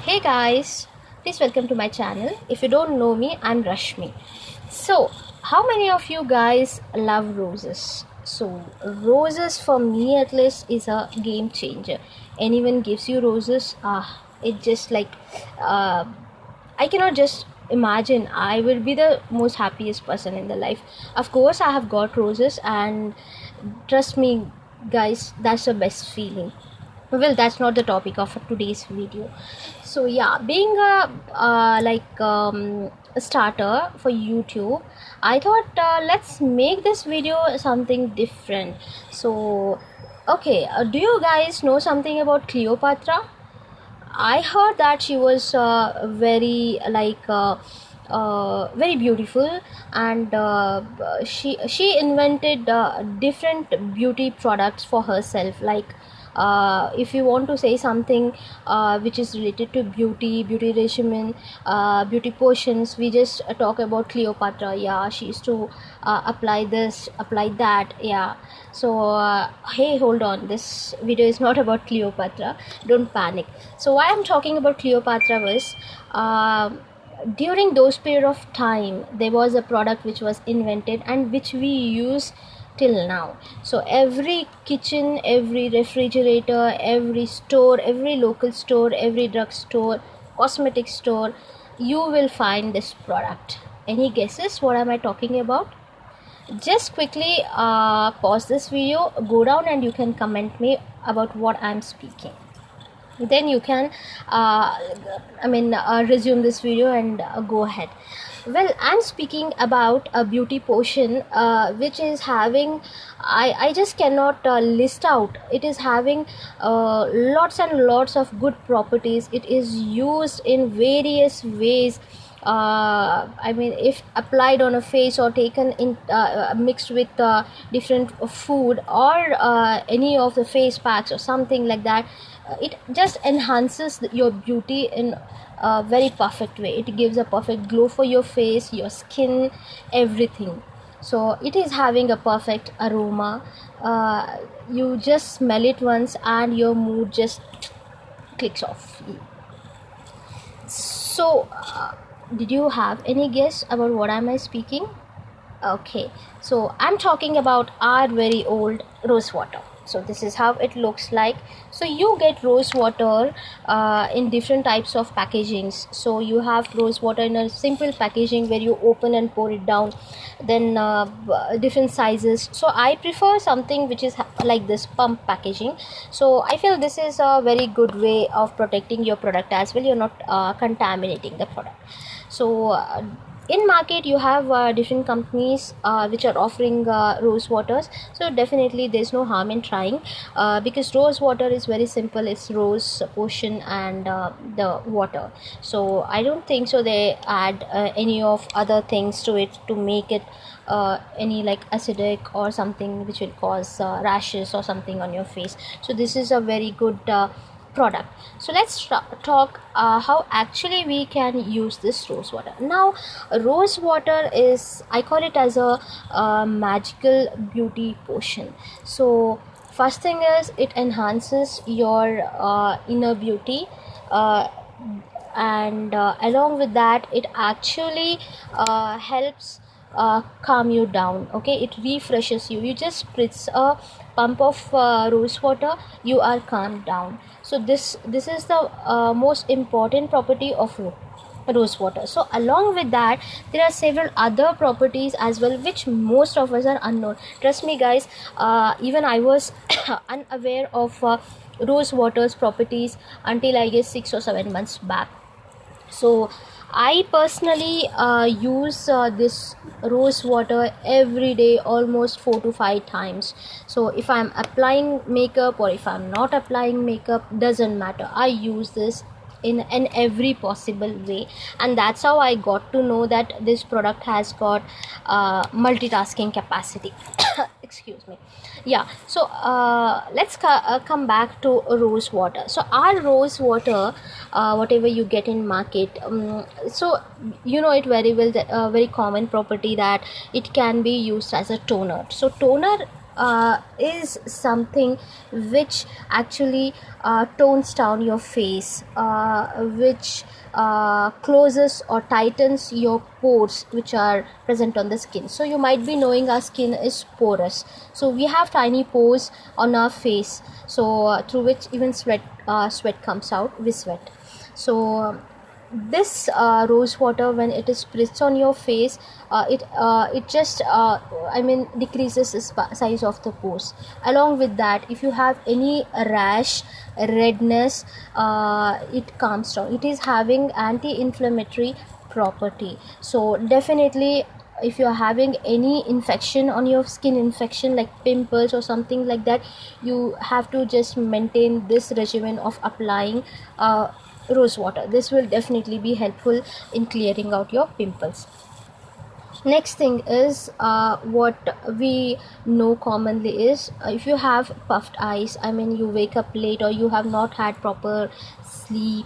Hey guys, please welcome to my channel. If you don't know me, I'm Rashmi. So, how many of you guys love roses? So, roses for me at least is a game changer. Anyone gives you roses, it just like uh, I cannot just imagine. I will be the most happiest person in the life. Of course, I have got roses, and trust me, guys, that's the best feeling. Well, that's not the topic of today's video. So yeah, being a starter for YouTube, I thought let's make this video something different. So okay, do you guys know something about Cleopatra? I heard that she was very beautiful, and she invented different beauty products for herself. Like if you want to say something which is related to beauty regimen, beauty potions, we just talk about Cleopatra. Yeah, she used to apply this, apply that. Yeah. So hey, hold on, this video is not about Cleopatra, don't panic. So why I'm talking about Cleopatra was during those period of time there was a product which was invented and which we use till now. So every kitchen, every refrigerator, every store, every local store, every drug store, cosmetic store, you will find this product. Any guesses what am I talking about? Just quickly pause this video, go down, and you can comment me about what I'm speaking. Then you can resume this video and go ahead. Well, I'm speaking about a beauty potion which is having, I just cannot list out. It is having lots and lots of good properties. It is used in various ways. If applied on a face or taken in mixed with different food or any of the face packs or something like that, it just enhances your beauty in a very perfect way. It gives a perfect glow for your face, your skin, everything. So it is having a perfect aroma. You just smell it once and your mood just clicks off. So did you have any guess about what am I speaking? Okay, so I'm talking about our very old rose water. So this is how it looks like. So you get rose water in different types of packagings. So you have rose water in a simple packaging where you open and pour it down, then different sizes. So I prefer something which is like this pump packaging. So I feel this is a very good way of protecting your product as well. You're not contaminating the product. So in market you have different companies which are offering rose waters. So definitely there's no harm in trying because rose water is very simple. It's rose potion and the water. So I don't think so they add any of other things to it to make it any like acidic or something which will cause rashes or something on your face. So this is a very good product. So let's talk how actually we can use this rose water. Now rose water is, I call it as a magical beauty potion. So first thing is it enhances your inner beauty, and along with that it actually helps calm you down. Okay, it refreshes you. You just spritz a pump of rose water, you are calmed down. So this is the most important property of rose water. So along with that there are several other properties as well which most of us are unknown. Trust me guys, even I was unaware of rose water's properties until I guess 6 or 7 months back. So I personally use this rose water every day, almost 4 to 5 times. So if I'm applying makeup or if I'm not applying makeup, doesn't matter, I use this in every possible way. And that's how I got to know that this product has got multitasking capacity. Excuse me. Yeah, so let's come back to rose water. So our rose water, whatever you get in market, so you know it very well, that very common property that it can be used as a toner. So toner is something which actually tones down your face, which closes or tightens your pores which are present on the skin. So you might be knowing our skin is porous, so we have tiny pores on our face, so through which even sweat comes out. We sweat. So this rose water, when it is spritz on your face, it just decreases the size of the pores. Along with that, if you have any rash, redness, it calms down. It is having anti-inflammatory property. So definitely, if you are having any infection on your skin, infection like pimples or something like that, you have to just maintain this regimen of applying rose water. This will definitely be helpful in clearing out your pimples. Next thing is what we know commonly is, if you have puffed eyes, you wake up late or you have not had proper sleep,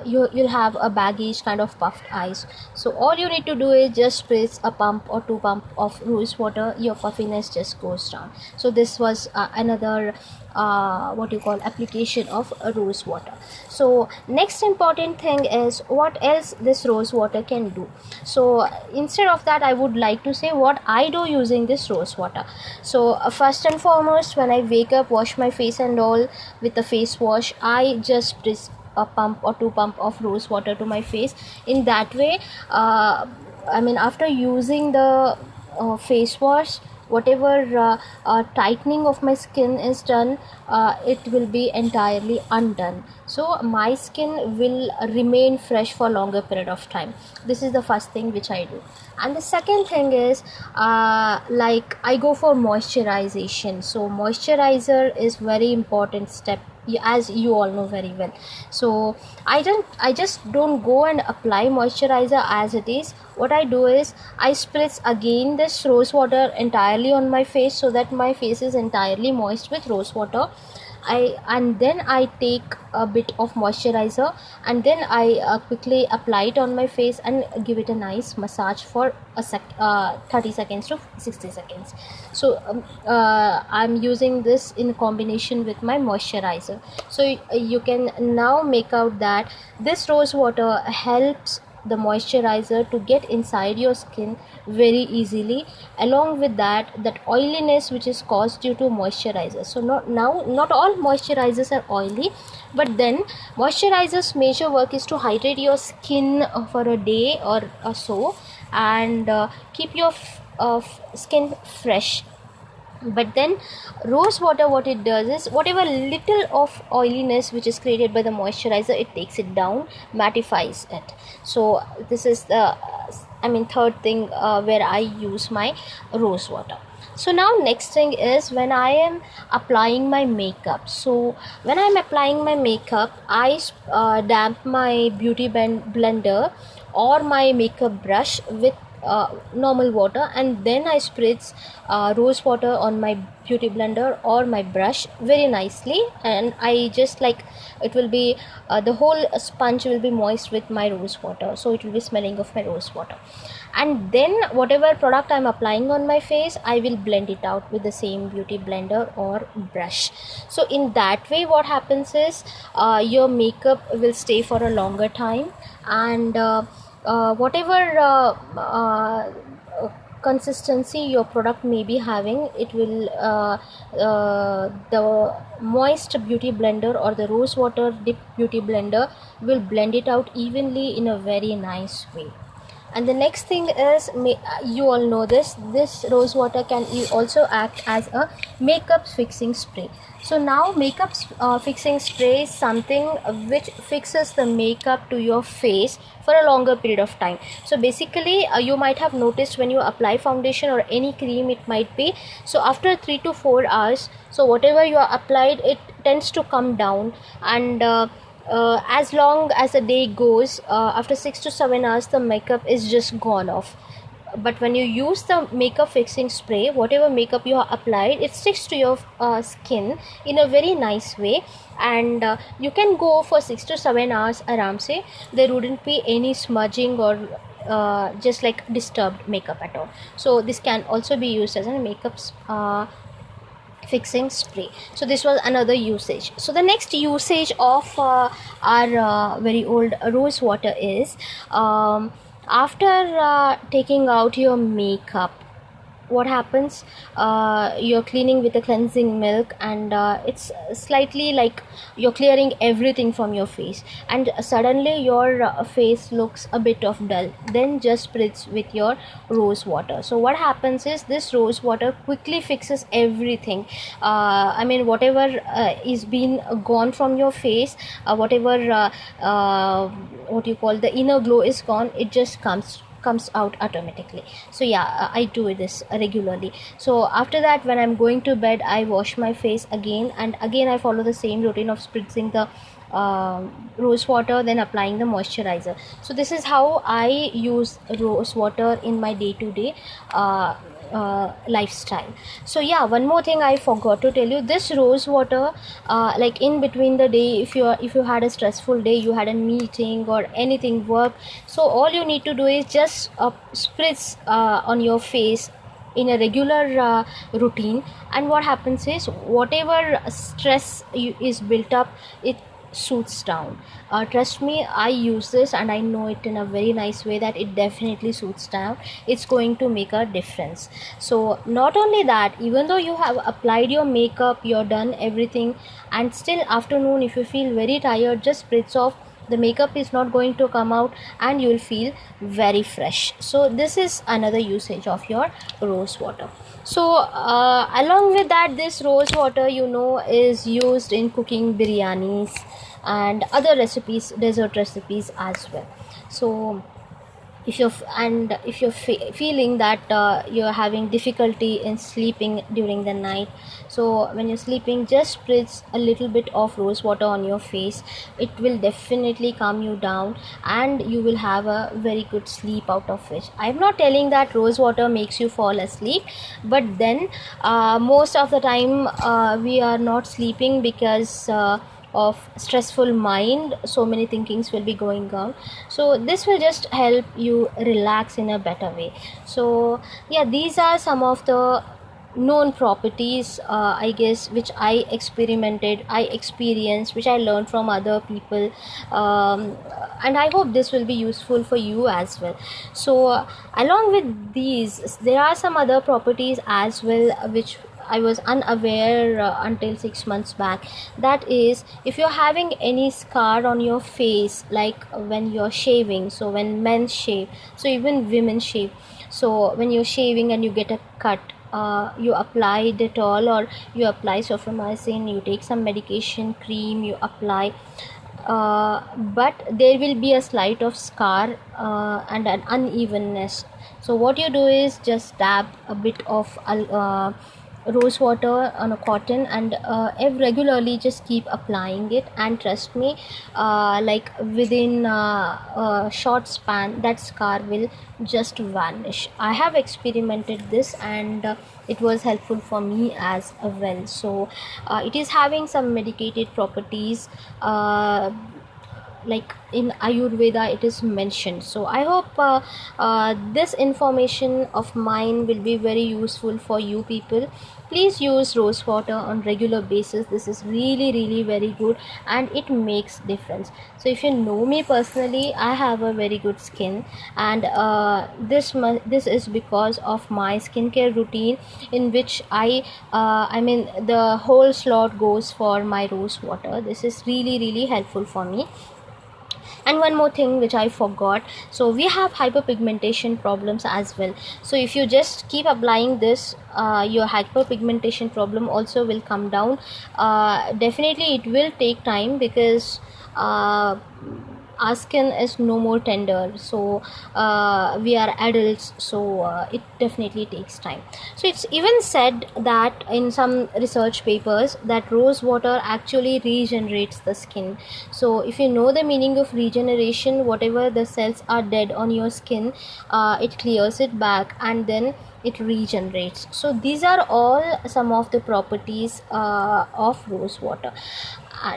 you'll have a baggage kind of puffed eyes. So all you need to do is just spritz a pump or 2 pump of rose water, your puffiness just goes down. So this was another application of rose water. So next important thing is what else this rose water can do. So instead of that, I would like to say what I do using this rose water. So first and foremost, when I wake up, wash my face and all with a face wash, I just spritz a pump or 2 pump of rose water to my face. In that way, after using the face wash, whatever tightening of my skin is done, it will be entirely undone. So my skin will remain fresh for longer period of time. This is the first thing which I do. And the second thing is I go for moisturization. So moisturizer is very important step, as you all know very well. So I just don't go and apply moisturizer as it is. What I do is I spritz again this rose water entirely on my face, so that my face is entirely moist with rose water. And then I take a bit of moisturizer, and then I quickly apply it on my face and give it a nice massage for 30 seconds to 60 seconds. So I'm using this in combination with my moisturizer. So you can now make out that this rose water helps the moisturizer to get inside your skin very easily. Along with that oiliness which is caused due to moisturizer. So not all moisturizers are oily, but then moisturizer's major work is to hydrate your skin for a day or so, and keep your skin fresh. But then rose water, what it does is, whatever little of oiliness which is created by the moisturizer, it takes it down, mattifies it. So this is the third thing where I use my rose water. So now next thing is when I am applying my makeup. So when I am applying my makeup, I damp my beauty blender or my makeup brush with normal water, and then I spritz rose water on my beauty blender or my brush very nicely, and I just it will be the whole sponge will be moist with my rose water, so it will be smelling of my rose water. And then whatever product I'm applying on my face, I will blend it out with the same beauty blender or brush. So in that way, what happens is your makeup will stay for a longer time, and whatever consistency your product may be having, it will the moist beauty blender or the rose water dip beauty blender will blend it out evenly in a very nice way. And the next thing is, you all know this rose water can also act as a makeup fixing spray. So now makeup fixing spray is something which fixes the makeup to your face for a longer period of time. So basically you might have noticed when you apply foundation or any cream, it might be, so after 3 to 4 hours, so whatever you are applied, it tends to come down, and as long as the day goes, after 6 to 7 hours the makeup is just gone off. But when you use the makeup fixing spray, whatever makeup you have applied, it sticks to your skin in a very nice way, and you can go for 6 to 7 hours aram se. There wouldn't be any smudging or just disturbed makeup at all. So this can also be used as a makeup fixing spray. So this was another usage. So the next usage of our very old rose water is, after taking out your makeup, what happens, you're cleaning with a cleansing milk, and it's slightly like you're clearing everything from your face, and suddenly your face looks a bit of dull. Then just spritz with your rose water. So what happens is, this rose water quickly fixes everything. I mean, whatever is been gone from your face, whatever what you call the inner glow is gone, it just comes out automatically. So yeah, I do this regularly. So after that, when I'm going to bed, I wash my face again, and again I follow the same routine of spritzing the rose water, then applying the moisturizer. So this is how I use rose water in my day-to-day lifestyle. So yeah, one more thing I forgot to tell you, this rose water, like in between the day, if you had a stressful day, you had a meeting or anything work, so all you need to do is just spritz on your face in a regular routine, and what happens is, whatever stress is built up, it soothes down. Trust me, I use this and I know it in a very nice way that it definitely soothes down. It's going to make a difference. So not only that, even though you have applied your makeup, you're done everything, and still afternoon, if you feel very tired, just spritz off, the makeup is not going to come out, and you will feel very fresh. So this is another usage of your rose water. So along with that, this rose water, is used in cooking biryanis and other recipes, dessert recipes as well. So if you're feeling that you're having difficulty in sleeping during the night, so when you're sleeping, just spritz a little bit of rose water on your face. It will definitely calm you down, and you will have a very good sleep out of it. I'm not telling that rose water makes you fall asleep, but then most of the time we are not sleeping because of stressful mind, so many thinkings will be going on. So this will just help you relax in a better way. So yeah, these are some of the known properties, I guess, which I experienced, which I learned from other people, and I hope this will be useful for you as well. So along with these, there are some other properties as well, which I was unaware until 6 months back. That is, if you're having any scar on your face, like when you're shaving, so when men shave, so even women shave, so when you're shaving and you get a cut, you apply Dettol or you apply Soframycin, you take some medication cream, you apply, but there will be a slight of scar and an unevenness. So what you do is just dab a bit of rose water on a cotton, and regularly just keep applying it, and trust me, like within a short span, that scar will just vanish. I have experimented this, and it was helpful for me as well. So it is having some medicated properties, like in Ayurveda it is mentioned. So I hope this information of mine will be very useful for you people. Please use rose water on regular basis. This is really very good, and it makes difference. So if you know me personally, I have a very good skin, and this is because of my skincare routine, in which I mean, the whole slot goes for my rose water. This is really helpful for me. And one more thing which I forgot, so we have hyperpigmentation problems as well. So if you just keep applying this, your hyperpigmentation problem also will come down. Definitely it will take time, because our skin is no more tender, so we are adults, so it definitely takes time. So it's even said that in some research papers that rose water actually regenerates the skin. So if you know the meaning of regeneration, whatever the cells are dead on your skin, it clears it back, and then it regenerates. So these are all some of the properties of rose water.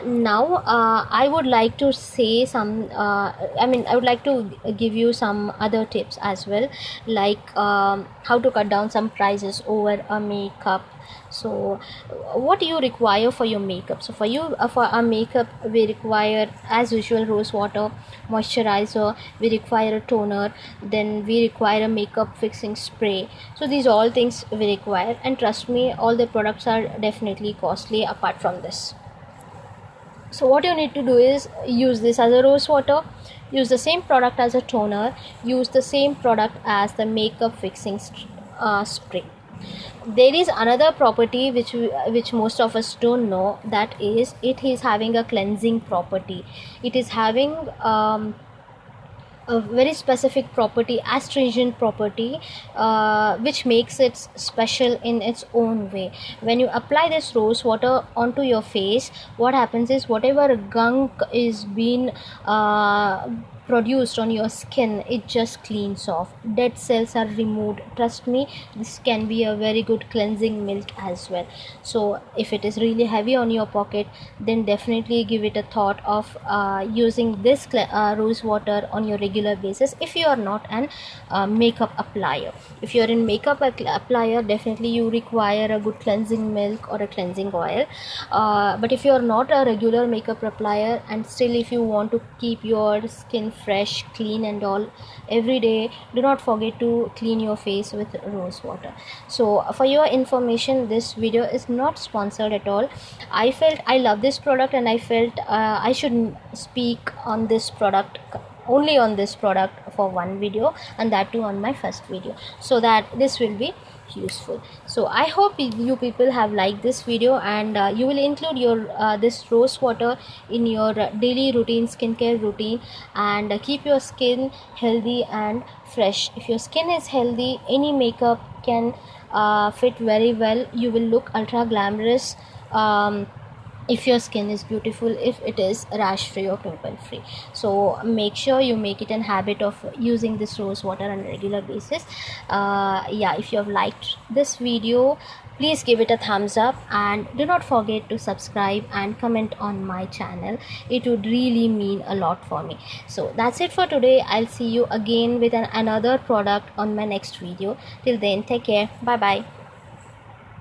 Now I would like to say some I would like to give you some other tips as well, like how to cut down some prices over a makeup. So what do you require for your makeup? So for our makeup, we require as usual rose water, moisturizer, we require a toner, then we require a makeup fixing spray. So these all things we require, and trust me, all the products are definitely costly apart from this. So what you need to do is use this as a rose water, use the same product as a toner, use the same product as the makeup fixing spray. There is another property which most of us don't know, that is it is having a cleansing property. It is having a very specific property, astringent property, which makes it special in its own way. When you apply this rose water onto your face, what happens is whatever gunk is being produced on your skin, it just cleans off. Dead cells are removed. Trust me, this can be a very good cleansing milk as well. So if it is really heavy on your pocket, then definitely give it a thought of using this rose water on your regular basis if you are not an makeup applier. If you are in makeup applier, definitely you require a good cleansing milk or a cleansing oil, but if you are not a regular makeup applier, and still if you want to keep your skin fresh, clean and all every day, do not forget to clean your face with rose water. So for your information, this video is not sponsored at all. I felt I love this product, and I felt I should speak on this product, only on this product, for one video, and that too on my first video, so that this will be useful. So I hope you people have liked this video, and you will include your this rose water in your daily routine, skincare routine, and keep your skin healthy and fresh. If your skin is healthy, any makeup can fit very well. You will look ultra glamorous if your skin is beautiful, if it is rash free or pimple free. So make sure you make it a habit of using this rose water on a regular basis. Yeah, if you have liked this video, please give it a thumbs up, and do not forget to subscribe and comment on my channel. It would really mean a lot for me. So that's it for today. I'll see you again with another product on my next video. Till then, take care. Bye bye.